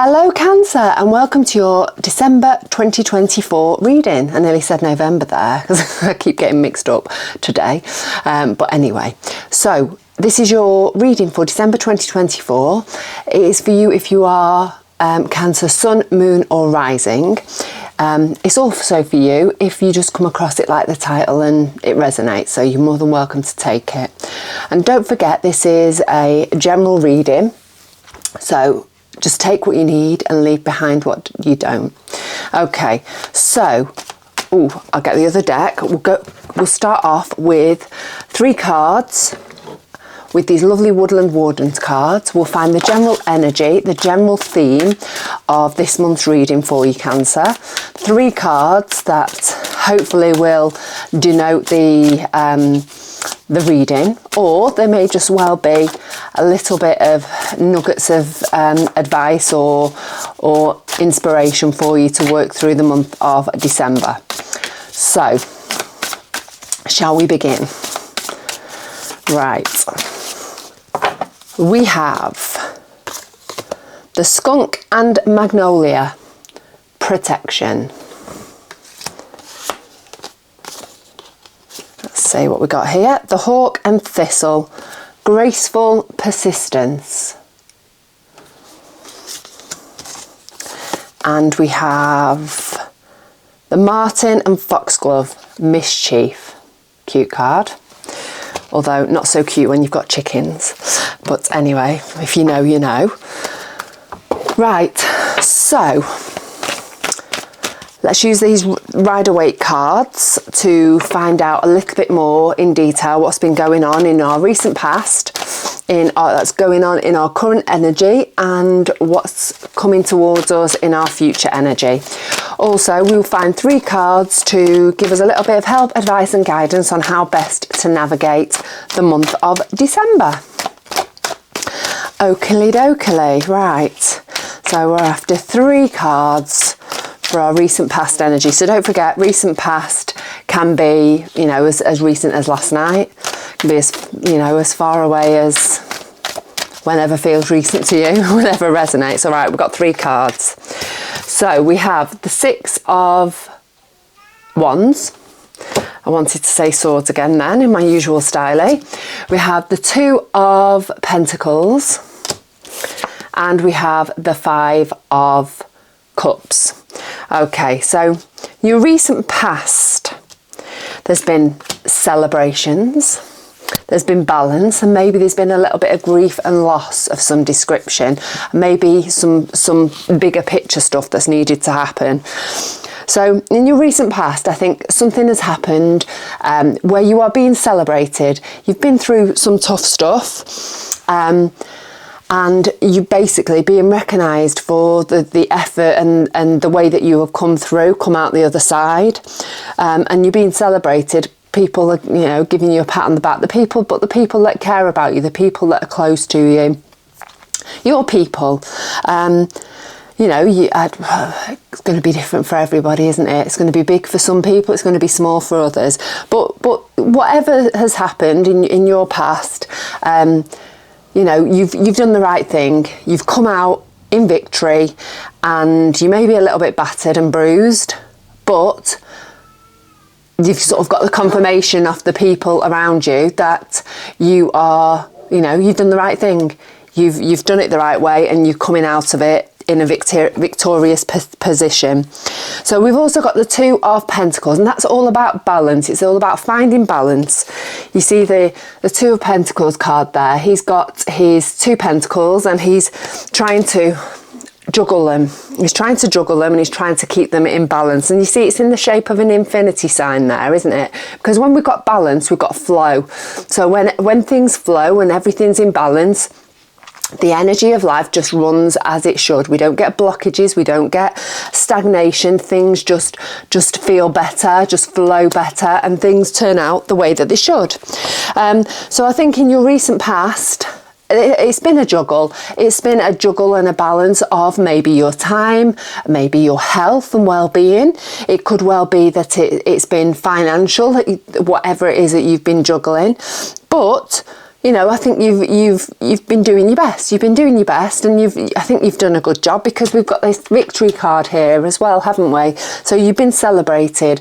Hello Cancer, and welcome to your December 2024 reading. I nearly said November there because I keep getting mixed up today. But anyway, so this is your reading for December 2024. It is for you if you are Cancer Sun, Moon or Rising. It's also for you if you just come across it like the title and it resonates, so you're more than welcome to take it. And don't forget, this is a general reading, so just take what you need and leave behind what you don't. Okay, so I'll get the other deck. We'll start off with 3 cards with these lovely Woodland Wardens cards. We'll find the general energy, the general theme of this month's reading for you, Cancer. 3 cards that hopefully will denote the reading, or there may just well be a little bit of nuggets of advice or inspiration for you to work through the month of December. So, shall we begin? Right. We have the Skunk and Magnolia, Protection. Let's see what we got here. The Hawk and Thistle, Graceful Persistence. And we have the Martin and Foxglove, Mischief. Cute card. Although not so cute when you've got chickens. But anyway, if you know, you know. Right, so let's use these Rider-Waite cards to find out a little bit more in detail what's been going on in our recent past, that's going on in our current energy, and what's coming towards us in our future energy. Also, we'll find 3 cards to give us a little bit of help, advice and guidance on how best to navigate the month of December. Oakley dokley, right. So we're after 3 cards for our recent past energy. So don't forget, recent past can be, as recent as last night. It can be as far away as whenever feels recent to you, whenever resonates. All right, we've got 3 cards. So we have the 6 of Wands. I wanted to say Swords again then, in my usual style. We have the 2 of Pentacles. And we have the 5 of Cups. Okay, so your recent past, there's been celebrations, there's been balance, and maybe there's been a little bit of grief and loss of some description, maybe some bigger picture stuff that's needed to happen. So in your recent past, I think something has happened where you are being celebrated. You've been through some tough stuff, and you basically being recognised for the effort and the way that you have come out the other side, and you're being celebrated. People are, giving you a pat on the back. The people that care about you, the people that are close to you, your people. It's going to be different for everybody, isn't it? It's going to be big for some people, it's going to be small for others. But whatever has happened in your past, you've done the right thing. You've come out in victory, and you may be a little bit battered and bruised, but you've sort of got the confirmation of the people around you that you are, you've done the right thing. You've done it the right way, and you're coming out of it in a victorious position. So we've also got the 2 of Pentacles, and that's all about balance. It's all about finding balance. You see the 2 of Pentacles card there. He's got his 2 Pentacles, and he's trying to juggle them. He's trying to juggle them, and he's trying to keep them in balance. And you see it's in the shape of an infinity sign there, isn't it? Because when we've got balance, we've got flow. So when things flow and everything's in balance, the energy of life just runs as it should. We don't get blockages, we don't get stagnation. Things just feel better, just flow better, and things turn out the way that they should. So I think in your recent past, it's been a juggle. It's been a juggle and a balance of maybe your time, maybe your health and well-being. It could well be that it's been financial, whatever it is that you've been juggling. But you know, I think you've been doing your best. You've been doing your best, and I think you've done a good job, because we've got this victory card here as well, haven't we? So you've been celebrated.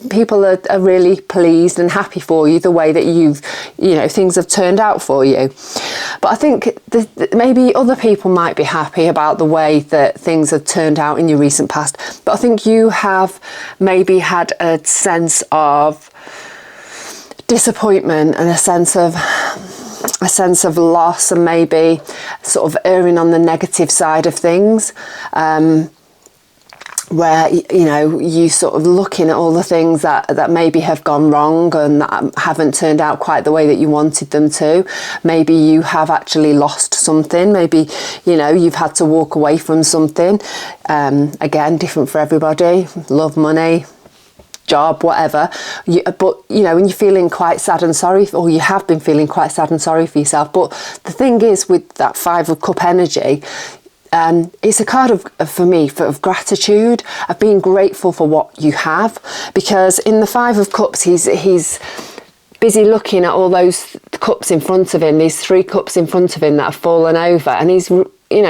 People are really pleased and happy for you the way that things have turned out for you. But I think maybe other people might be happy about the way that things have turned out in your recent past. But I think you have maybe had a sense of disappointment and a sense of loss, and maybe sort of erring on the negative side of things, where you sort of looking at all the things that maybe have gone wrong and that haven't turned out quite the way that you wanted them to. Maybe you have actually lost something. Maybe you've had to walk away from something. Again, different for everybody. Love, money, job, whatever. But when you're feeling quite sad and sorry, or you have been feeling quite sad and sorry for yourself. But the thing is, with that 5 of Cup energy, it's a card for me of gratitude, of being grateful for what you have, because in the 5 of Cups he's busy looking at all those cups in front of him, these 3 cups in front of him that have fallen over, and he's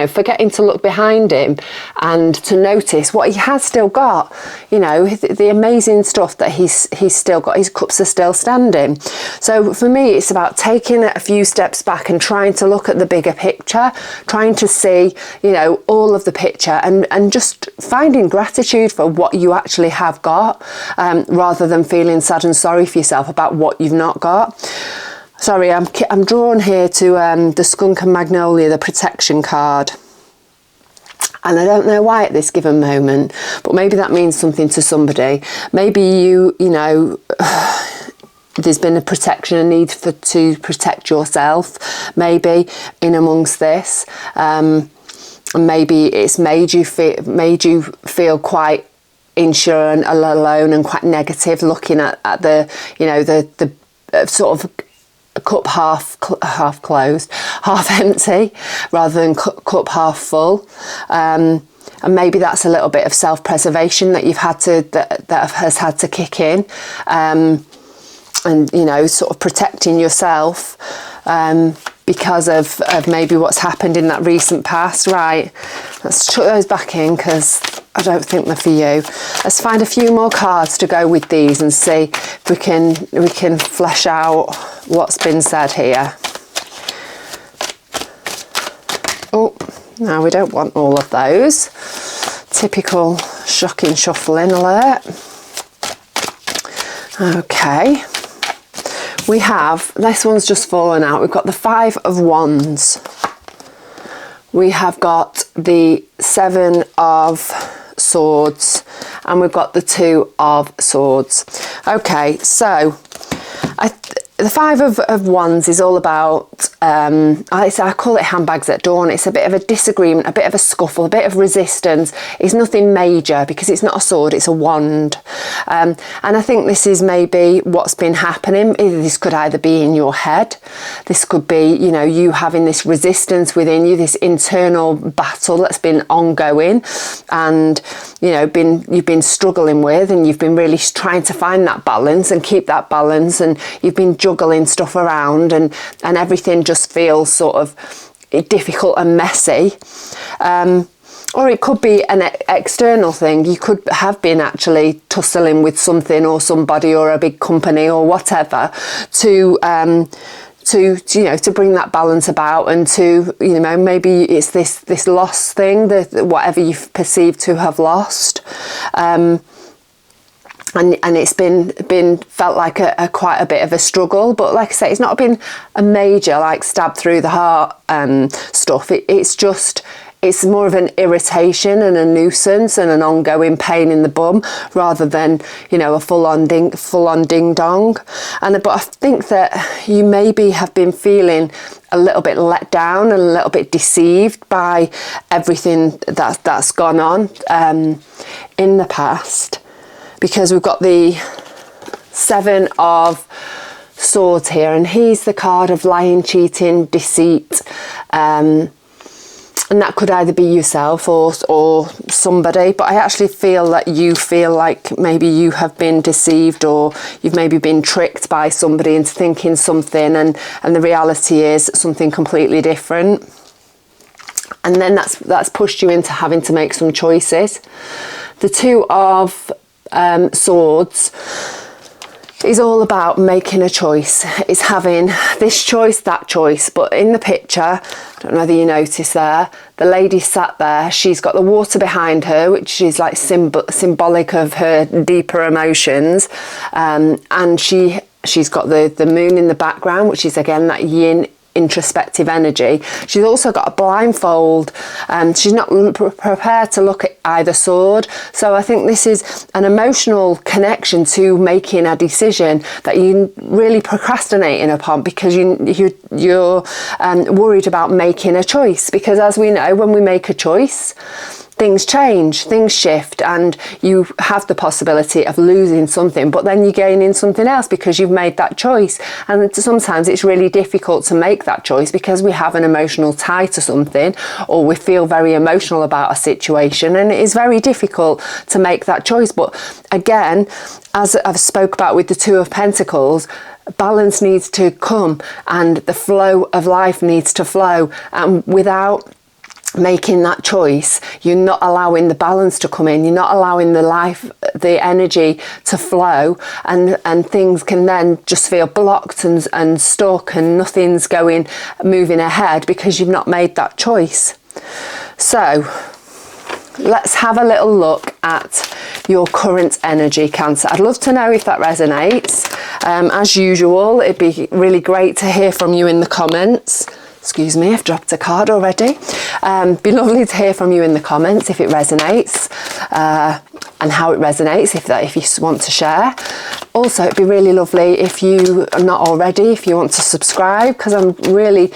forgetting to look behind him and to notice what he has still got, the amazing stuff that he's still got. His cups are still standing. So for me, it's about taking a few steps back and trying to look at the bigger picture, trying to see, all of the picture, and just finding gratitude for what you actually have got, rather than feeling sad and sorry for yourself about what you've not got. Sorry, I'm drawn here to the Skunk and Magnolia, the protection card. And I don't know why at this given moment, but maybe that means something to somebody. Maybe there's been a protection, a need to protect yourself, maybe in amongst this. And maybe it's made you feel quite unsure and alone and quite negative, looking at the sort of cup half closed, half empty, rather than cup half full. And maybe that's a little bit of self-preservation that you've had to that has had to kick in, and sort of protecting yourself, because of maybe what's happened in that recent past. Right, let's chuck those back in, because I don't think they're for you. Let's find a few more cards to go with these and see if we can flesh out what's been said here. Oh, no, we don't want all of those. Typical shocking shuffling alert. Okay. We have, this one's just fallen out. We've got the 5 of Wands. We have got the 7 of Swords, and we've got the 2 of Swords. Okay, so the 5 of Wands is all about, I call it handbags at dawn. It's a bit of a disagreement, a bit of a scuffle, a bit of resistance. It's nothing major, because it's not a sword, it's a wand. And I think this is maybe what's been happening. This could either be in your head. This could be, you having this resistance within you, this internal battle that's been ongoing, and, you've been struggling with, and you've been really trying to find that balance and keep that balance, and you've been juggling stuff around, and everything just feels sort of difficult and messy. Or it could be an external thing. You could have been actually tussling with something or somebody or a big company or whatever to bring that balance about, and to maybe it's this loss thing, that whatever you've perceived to have lost. And it's been felt like a quite a bit of a struggle, but like I say, it's not been a major like stab through the heart stuff. It's more of an irritation and a nuisance and an ongoing pain in the bum, rather than a full on ding dong. But I think that you maybe have been feeling a little bit let down and a little bit deceived by everything that's gone on in the past. Because we've got the 7 of Swords here, and he's the card of lying, cheating, deceit, And that could either be yourself or somebody, but I actually feel that you feel like maybe you have been deceived, or you've maybe been tricked by somebody into thinking something, and the reality is something completely different. And then that's pushed you into having to make some choices. The Two of Swords is all about making a choice. It's having this choice, that choice. But in the picture, I don't know whether you notice there, the lady sat there, she's got the water behind her, which is like symbolic of her deeper emotions. And she's got the moon in the background, which is again that yin introspective energy. She's also got a blindfold, and she's not prepared to look at either sword. So I think this is an emotional connection to making a decision that you really procrastinating upon, because you're worried about making a choice. Because as we know, when we make a choice, things change, things shift, and you have the possibility of losing something, but then you're gaining something else because you've made that choice. And sometimes it's really difficult to make that choice because we have an emotional tie to something, or we feel very emotional about a situation, and it is very difficult to make that choice. But again, as I've spoke about with the Two of Pentacles, balance needs to come, and the flow of life needs to flow, and without making that choice, you're not allowing the balance to come in, you're not allowing the energy to flow, and things can then just feel blocked and stuck, and nothing's moving ahead because you've not made that choice. So let's have a little look at your current energy, Cancer. I'd love to know if that resonates. As usual, it'd be really great to hear from you in the comments. Excuse me, I've dropped a card already. Be lovely to hear from you in the comments if it resonates, and how it resonates, if you want to share. Also, it'd be really lovely if you are not already, if you want to subscribe, because I'm really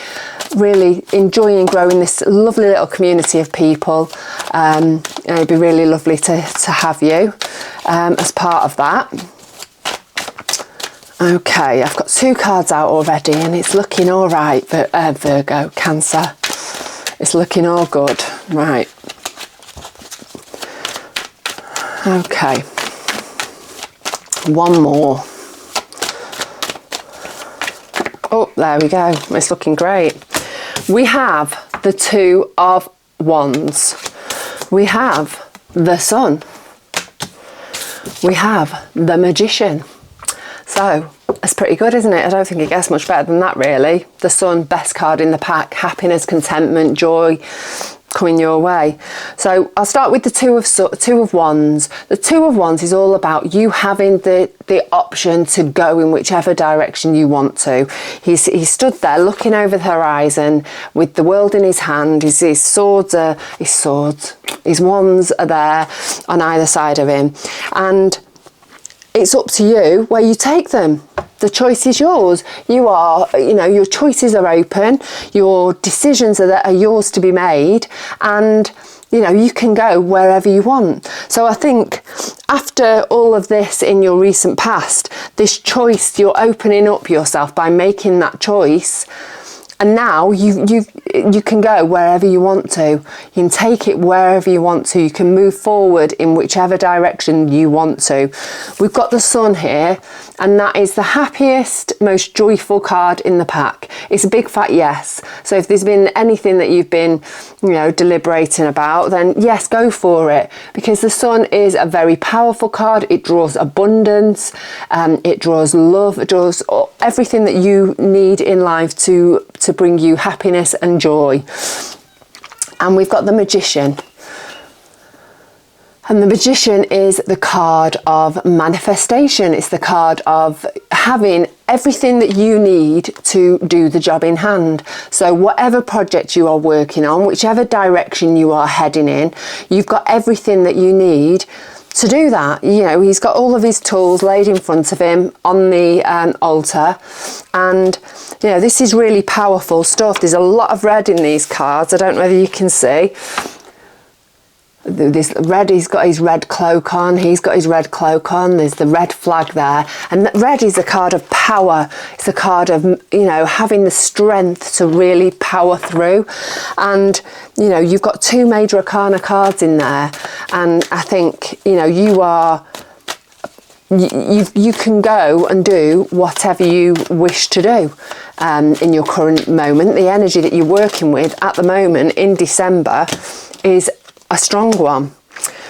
enjoying growing this lovely little community of people, and it'd be really lovely to have you as part of that. Okay, I've got 2 cards out already, and it's looking all right, Virgo, Cancer. It's looking all good. Right. Okay. One more. Oh, there we go. It's looking great. We have the Two of Wands. We have the Sun. We have the Magician. So it's pretty good, isn't it? I don't think it gets much better than that, really. The Sun, best card in the pack. Happiness, contentment, joy coming your way. So I'll start with the Two of Wands. The Two of Wands is all about you having the option to go in whichever direction you want to. He stood there looking over the horizon with the world in his hand. His wands are there on either side of him, and it's up to you where you take them. The choice is yours. Your choices are open. Your decisions are yours to be made, and you can go wherever you want. So I think after all of this in your recent past, this choice, you're opening up yourself by making that choice. And now you can go wherever you want to. You can take it wherever you want to. You can move forward in whichever direction you want to. We've got the Sun here, and that is the happiest, most joyful card in the pack. It's a big fat yes. So if there's been anything that you've been, deliberating about, then yes, go for it. Because the Sun is a very powerful card. It draws abundance, it draws love, it draws everything that you need in life to bring you happiness and joy. And we've got the Magician. And the Magician is the card of manifestation. It's the card of having everything that you need to do the job in hand. So whatever project you are working on, whichever direction you are heading in, you've got everything that you need to do that. He's got all of his tools laid in front of him on the altar, and this is really powerful stuff. There's a lot of red in these cards. I don't know whether you can see. this red, he's got his red cloak on, there's the red flag there, and red is a card of power. It's a card of, you know, having the strength to really power through. And, you know, you've got 2 major arcana cards in there, and I think, you know, you can go and do whatever you wish to do in your current moment. The energy that you're working with at the moment in December is a strong one.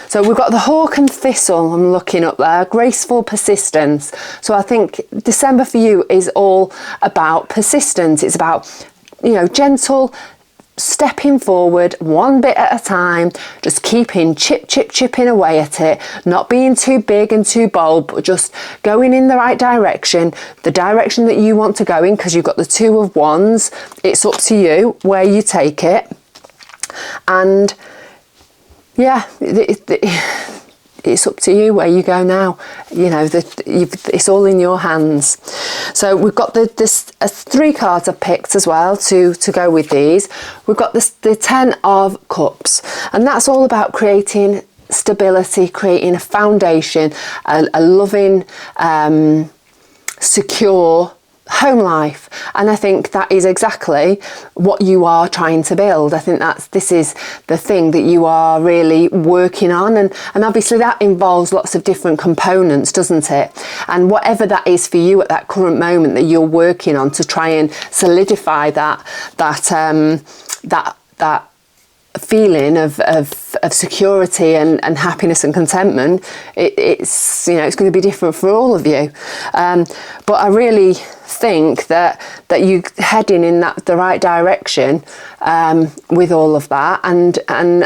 So we've got the hawk and thistle, I'm looking up there, graceful persistence. So I think December for you is all about persistence. It's about, you know, gentle stepping forward one bit at a time, just keeping chipping away at it, not being too big and too bold, but just going in the right direction, the direction that you want to go in, because you've got the 2 of Wands. It's up to you where you take it. And yeah, it's up to you where you go now. You know, it's all in your hands. So we've got the 3 cards I've picked as well to go with these. We've got the 10 of Cups, and that's all about creating stability, creating a foundation, a loving, secure home life. And I think that is exactly what you are trying to build. I think this is the thing that you are really working on, and obviously that involves lots of different components, doesn't it? And whatever that is for you at that current moment that you're working on to try and solidify that feeling of security and happiness and contentment, it's, you know, it's going to be different for all of you. But I really think that you heading in the right direction with all of that, and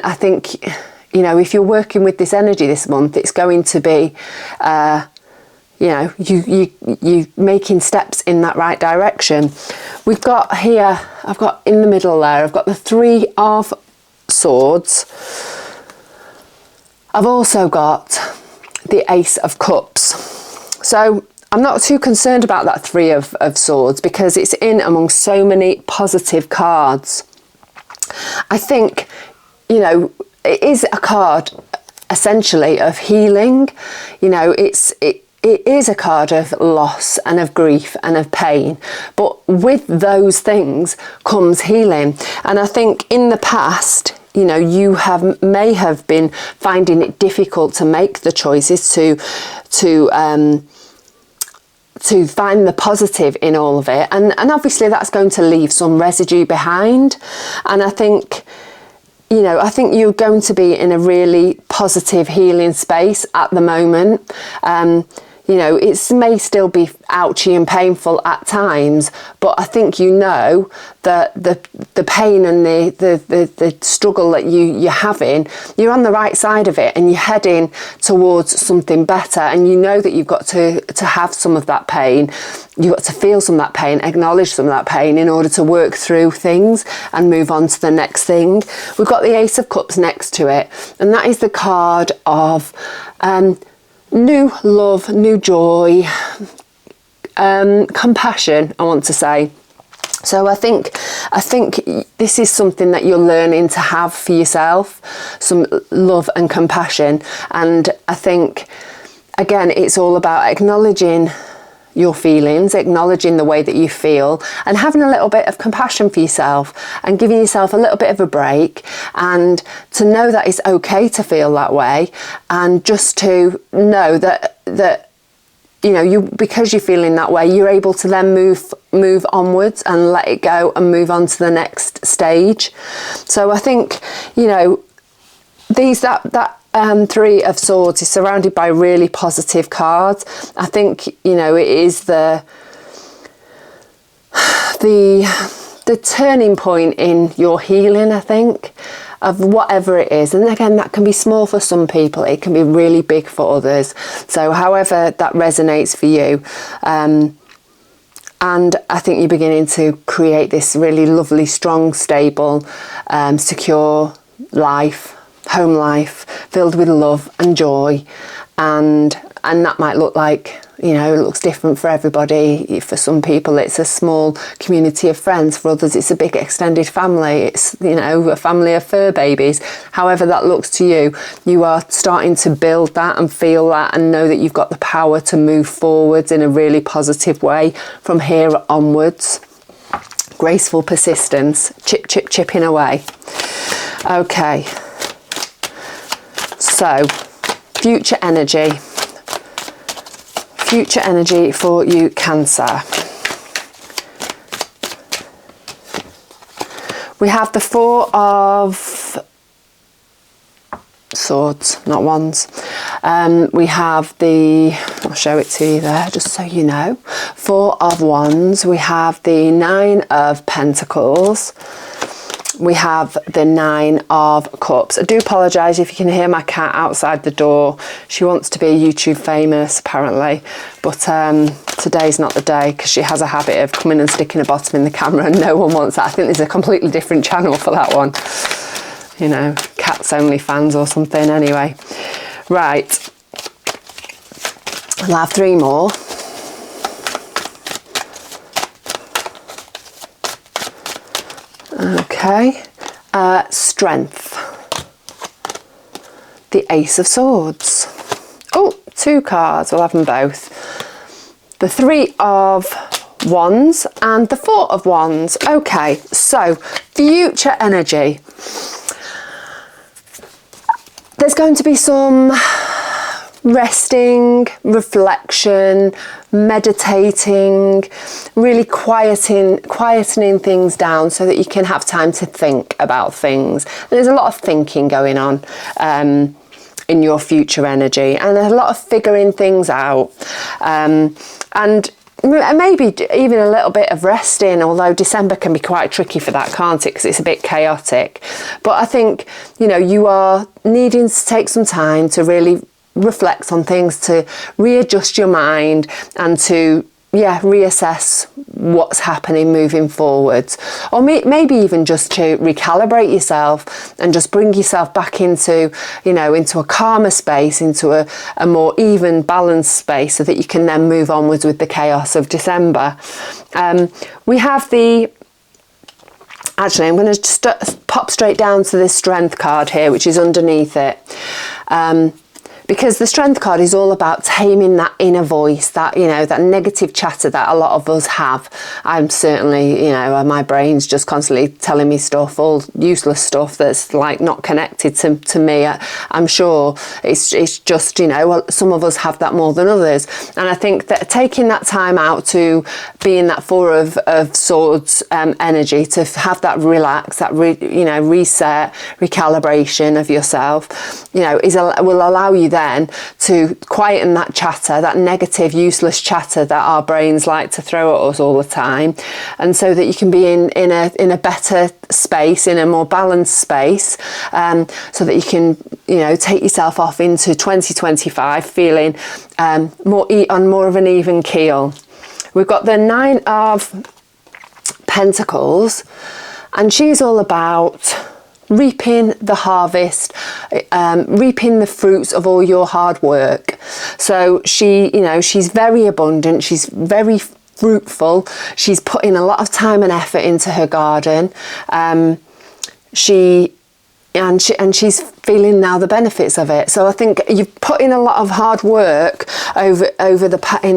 I think, you know, if you're working with this energy this month, it's going to be you know, you making steps in that right direction. We've got here, I've got in the middle there, I've got the 3 of Swords. I've also got the Ace of Cups. So I'm not too concerned about that 3 of Swords, because it's in among so many positive cards. I think, you know, it is a card essentially of healing. You know, it is a card of loss and of grief and of pain, but with those things comes healing. And I think in the past, you know, you may have been finding it difficult to make the choices to find the positive in all of it, and obviously that's going to leave some residue behind. And I think, you know, I think you're going to be in a really positive healing space at the moment. You know, it may still be ouchy and painful at times, but I think, you know, that the pain and the struggle that you're having, you're on the right side of it, and you're heading towards something better. And you know that you've got to have some of that pain, you've got to feel some of that pain, acknowledge some of that pain in order to work through things and move on to the next thing. We've got the Ace of Cups next to it, and that is the card of new love, new joy, compassion, I want to say. So I think this is something that you're learning to have for yourself, some love and compassion. And I think, again, it's all about acknowledging your feelings, acknowledging the way that you feel, and having a little bit of compassion for yourself, and giving yourself a little bit of a break, and to know that it's okay to feel that way, and just to know that you know, because you're feeling that way, you're able to then move onwards and let it go and move on to the next stage. So I think, you know, that 3 of Swords is surrounded by really positive cards. I think, you know, it is the turning point in your healing, I think, of whatever it is. And again, that can be small for some people, it can be really big for others. So however that resonates for you. And I think you're beginning to create this really lovely, strong, stable, secure life, home life filled with love and joy. And and that might look like, you know, it looks different for everybody. For some people it's a small community of friends, for others it's a big extended family, it's, you know, a family of fur babies. However that looks to you, you are starting to build that and feel that and know that you've got the power to move forwards in a really positive way from here onwards. Graceful persistence, chipping away. Okay, so future energy for you, Cancer. We have the Four of Swords, not Wands. We have the, I'll show it to you there just so you know, Four of Wands. We have the Nine of Pentacles. We have the Nine of Cups. I do apologise if you can hear my cat outside the door. She wants to be YouTube famous apparently, but today's not the day because she has a habit of coming and sticking a bottom in the camera and no one wants that. I think there's a completely different channel for that one. You know, Cats Only Fans or something. Anyway, right, I'll have 3 more. Okay, Strength, the Ace of Swords. Oh, 2 cards, we'll have them both. The Three of Wands and the Four of Wands. Okay, so future energy. There's going to be some resting, reflection, meditating, really quietening things down so that you can have time to think about things. There's a lot of thinking going on in your future energy, and there's a lot of figuring things out, and maybe even a little bit of resting, although December can be quite tricky for that, can't it, because it's a bit chaotic. But I think, you know, you are needing to take some time to really reflect on things, to readjust your mind and to reassess what's happening moving forwards, or maybe even just to recalibrate yourself and just bring yourself back into, you know, into a calmer space, into a more even balanced space, so that you can then move onwards with the chaos of December. We have the, actually I'm going to just pop straight down to this Strength card here, which is underneath it. Because the Strength card is all about taming that inner voice, that, you know, that negative chatter that a lot of us have. I'm certainly, you know, my brain's just constantly telling me stuff, all useless stuff that's like not connected to me. I'm sure it's just, you know, well, some of us have that more than others. And I think that taking that time out to be in that Four of Swords energy, to have that relax, that reset, recalibration of yourself, you know, will allow you then to quieten that chatter, that negative, useless chatter that our brains like to throw at us all the time, and so that you can be in a better space, in a more balanced space, so that you can, you know, take yourself off into 2025 feeling on more of an even keel. We've got the Nine of Pentacles, and she's all about reaping the harvest, reaping the fruits of all your hard work. So she, you know, she's very abundant, she's very fruitful, she's putting a lot of time and effort into her garden. She's feeling now the benefits of it. So I think you've put in a lot of hard work in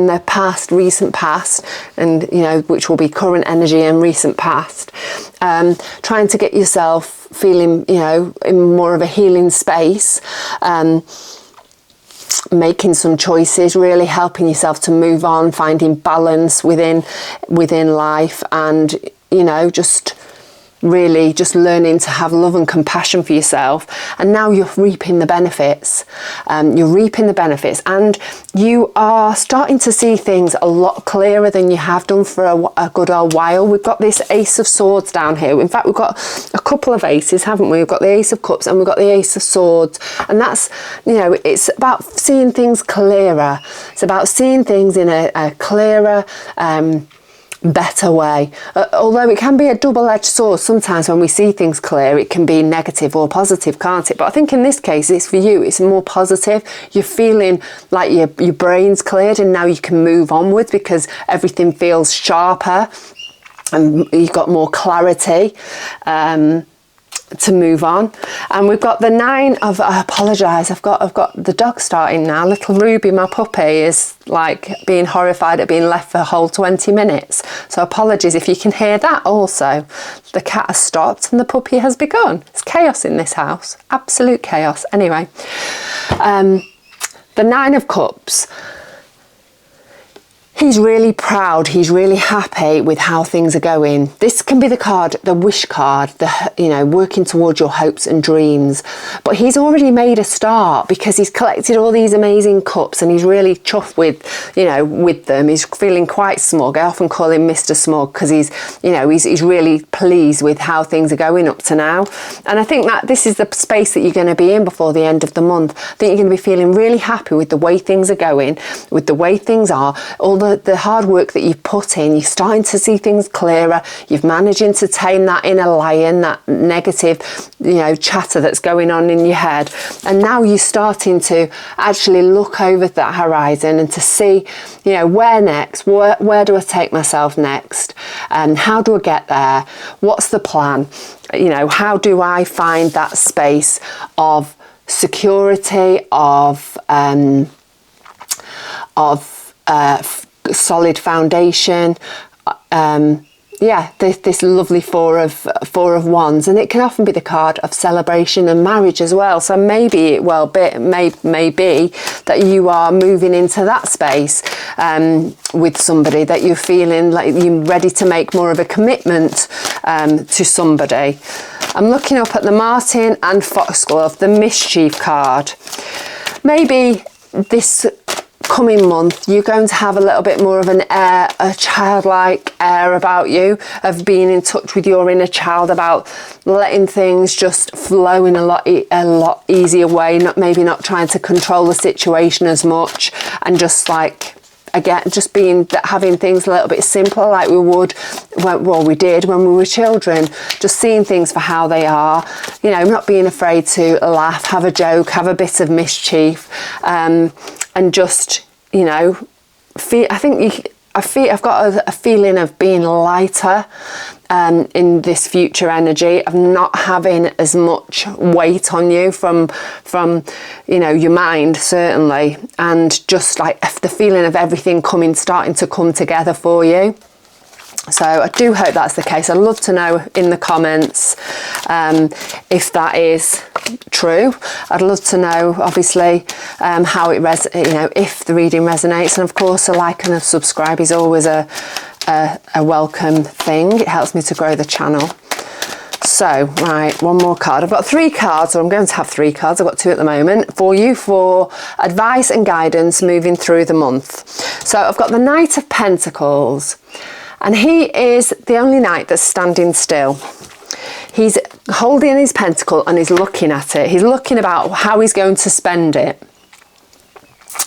the past, recent past, and, you know, which will be current energy and recent past, trying to get yourself feeling, you know, in more of a healing space, making some choices, really helping yourself to move on, finding balance within life, and, you know, just really just learning to have love and compassion for yourself. And now you're reaping the benefits. And you are starting to see things a lot clearer than you have done for a good old while. We've got this Ace of Swords down here. In fact, we've got a couple of aces, haven't we? We've got the Ace of Cups and we've got the Ace of Swords. And that's, you know, it's about seeing things clearer. It's about seeing things in a clearer better way. Although it can be a double-edged sword sometimes when we see things clear, it can be negative or positive, can't it? But I think in this case, it's for you, it's more positive. You're feeling like your brain's cleared and now you can move onwards because everything feels sharper and you've got more clarity to move on. And we've got the 9 of, I apologise, I've got the dog starting now. Little Ruby, my puppy, is like being horrified at being left for a whole 20 minutes. So apologies if you can hear that also. The cat has stopped and the puppy has begun. It's chaos in this house, absolute chaos. Anyway, the 9 of Cups. He's really proud, he's really happy with how things are going. This can be the card, the wish card, working towards your hopes and dreams. But he's already made a start because he's collected all these amazing cups and he's really chuffed with them. He's feeling quite smug. I often call him Mr. Smug because he's really pleased with how things are going up to now. And I think that this is the space that you're going to be in before the end of the month. I think you're going to be feeling really happy with the way things are going, with the way things are, all the hard work that you've put in. You're starting to see things clearer. You've managing to tame that inner lion, that negative, chatter that's going on in your head. And now you're starting to actually look over that horizon and to see, where next? Where do I take myself next? And how do I get there? What's the plan? How do I find that space of security, of solid foundation, this lovely four of wands, and it can often be the card of celebration and marriage as well. So maybe it may be that you are moving into that space with somebody, that you're feeling like you're ready to make more of a commitment to somebody. I'm looking up at the Martin and Foxglove, the mischief card. Maybe this coming month you're going to have a little bit more of a childlike air about you, of being in touch with your inner child, about letting things just flow in a lot easier way, not trying to control the situation as much, and just having things a little bit simpler, like we did when we were children, just seeing things for how they are, not being afraid to laugh, have a joke, have a bit of mischief, and just I've got a feeling of being lighter in this future energy, of not having as much weight on you from your mind, certainly, and just like the feeling of everything starting to come together for you. So I do hope that's the case. I'd love to know in the comments if that is true. I'd love to know, obviously, how it if the reading resonates, and of course a like and a subscribe is always a welcome thing. It helps me to grow the channel. So, right, one more card. I've got 3 cards, or I'm going to have 3 cards. I've got 2 at the moment for you for advice and guidance moving through the month. So I've got the Knight of Pentacles. And he is the only knight that's standing still. He's holding his pentacle and he's looking at it. He's looking about how he's going to spend it.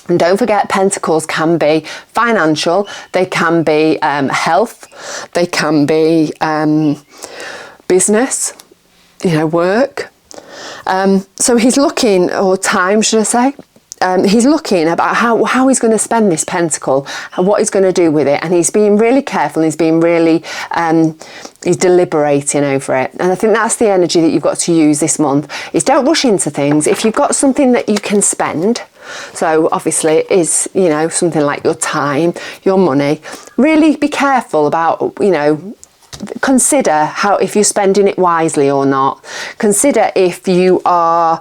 And don't forget, pentacles can be financial, they can be health, they can be business, work. So he's looking, or time should I say, he's looking about how he's going to spend this pentacle and what he's going to do with it, and he's being really careful, and he's being really he's deliberating over it. And I think that's the energy that you've got to use this month, is don't rush into things. If you've got something that you can spend, so obviously it is something like your time, your money, really be careful about consider if you're spending it wisely or not. Consider if you are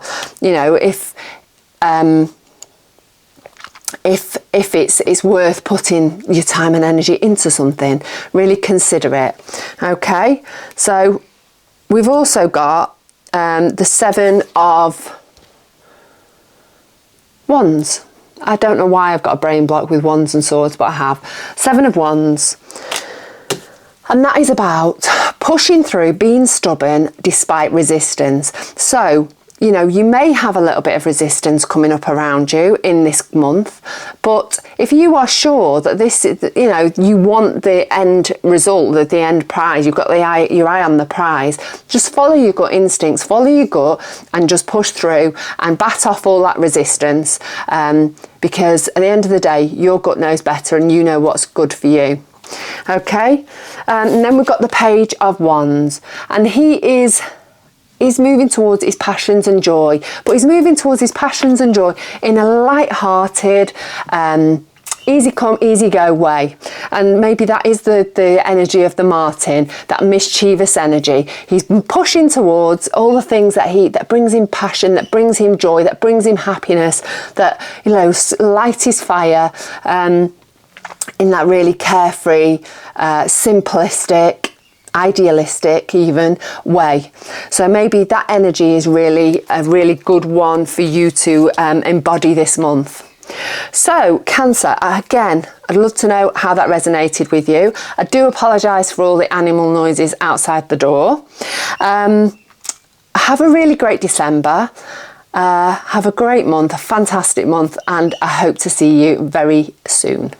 if it's worth putting your time and energy into something. Really consider it. Okay, so we've also got the 7 of Wands. I don't know why I've got a brain block with Wands and Swords, but I have. 7 of Wands. And that is about pushing through, being stubborn despite resistance. So you know, you may have a little bit of resistance coming up around you in this month, but if you are sure that this, you know, you want the end result, the end prize, you've got your eye on the prize, just follow your gut instincts, follow your gut, and just push through and bat off all that resistance, because at the end of the day, your gut knows better and you know what's good for you. Okay, and then we've got the Page of Wands, and he's moving towards his passions and joy, but he's moving towards his passions and joy in a light-hearted, easy come, easy go way. And maybe that is the energy of the Martin, that mischievous energy. He's pushing towards all the things that brings him passion, that brings him joy, that brings him happiness, that, you know, light his fire, in that really carefree, simplistic, idealistic even way. So maybe that energy is really a really good one for you to embody this month. So Cancer, again, I'd love to know how that resonated with you. I do apologise for all the animal noises outside the door. Have a really great December. Have a great month, a fantastic month, and I hope to see you very soon.